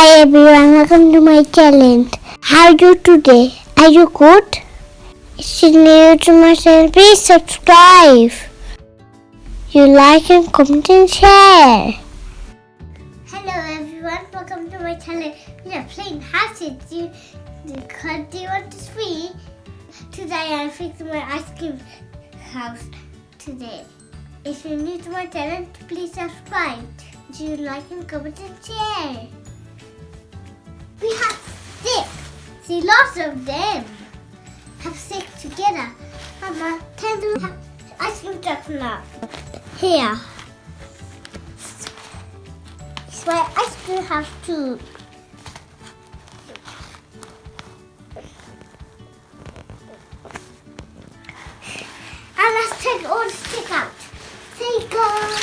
Hi everyone, welcome to my challenge. How are you today? Are you good? If you're new to my channel, please subscribe. You like and comment and share. Hello everyone, welcome to my channel. We are playing houses. Do you want to see? Today I'm fixing my ice cream house today. If you're new to my channel, please subscribe. Do you like and comment and share? We have 6. See, lots of them. Have 6 together. Mama, can you have ice cream truck now? Here. It's my ice cream house too. And let's take all the stick out. Take off.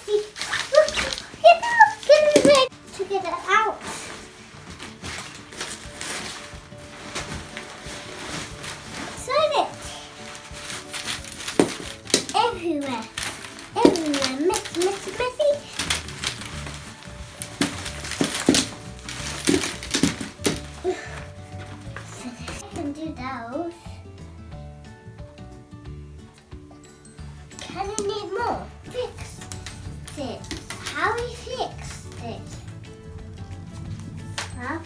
See, look, get it to get it out. Everywhere, messy. I can do those. Can you need more? Fix it. How we fix it? Huh?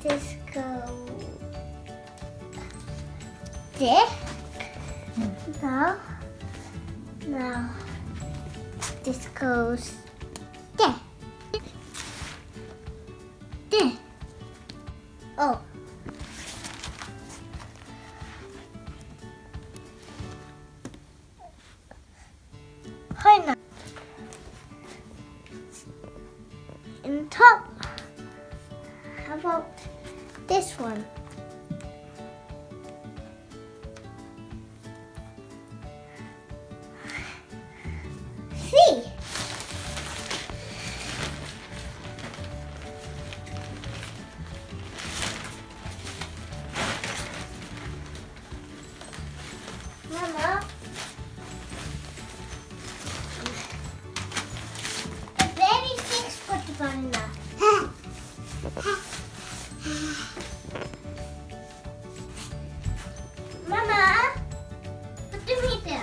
This go there. Now, this goes there. There. Oh. Hi now. In top. How about this one? Mama, the baby fish put the banana. Mama, what do we do?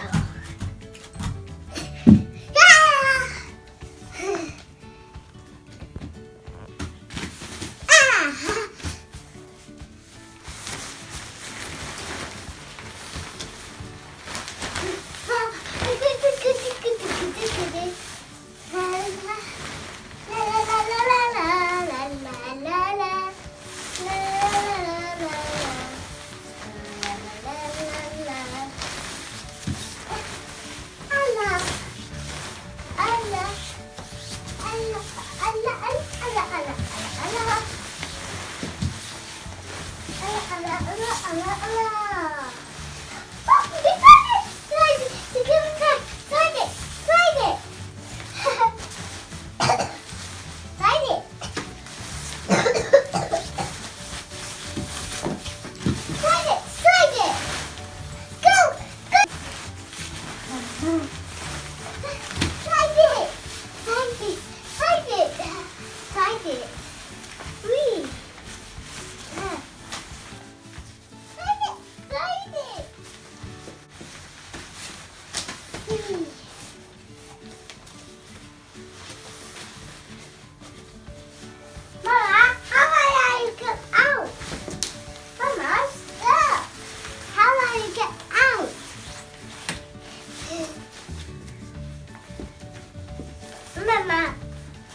Mama,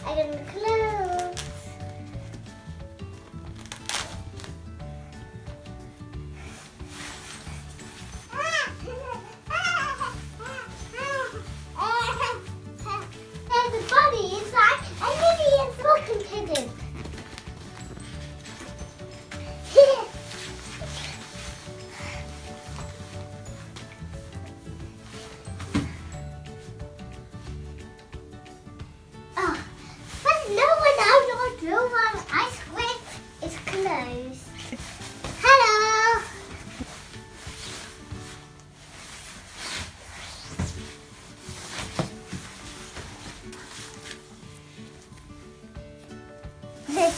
I can close. There's a body inside and maybe it's looking hidden. Oh, but no one Bye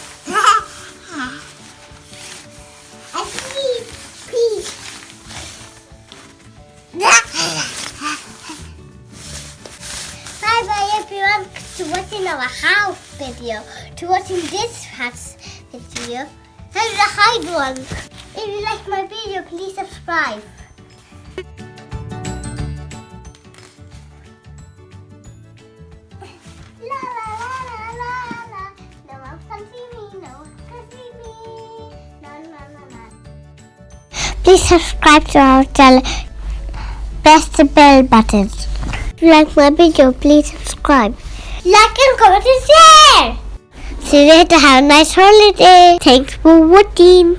bye everyone to watching our house video, to watching this house video. Here's the hide one. If you like my video, please subscribe. La la la la la la. No one can see me, no one can see me. La la la la. Please subscribe to our channel. Press the bell button. If you like my video, please subscribe. Like and comment and share. See you later. Have a nice holiday. Thanks for watching.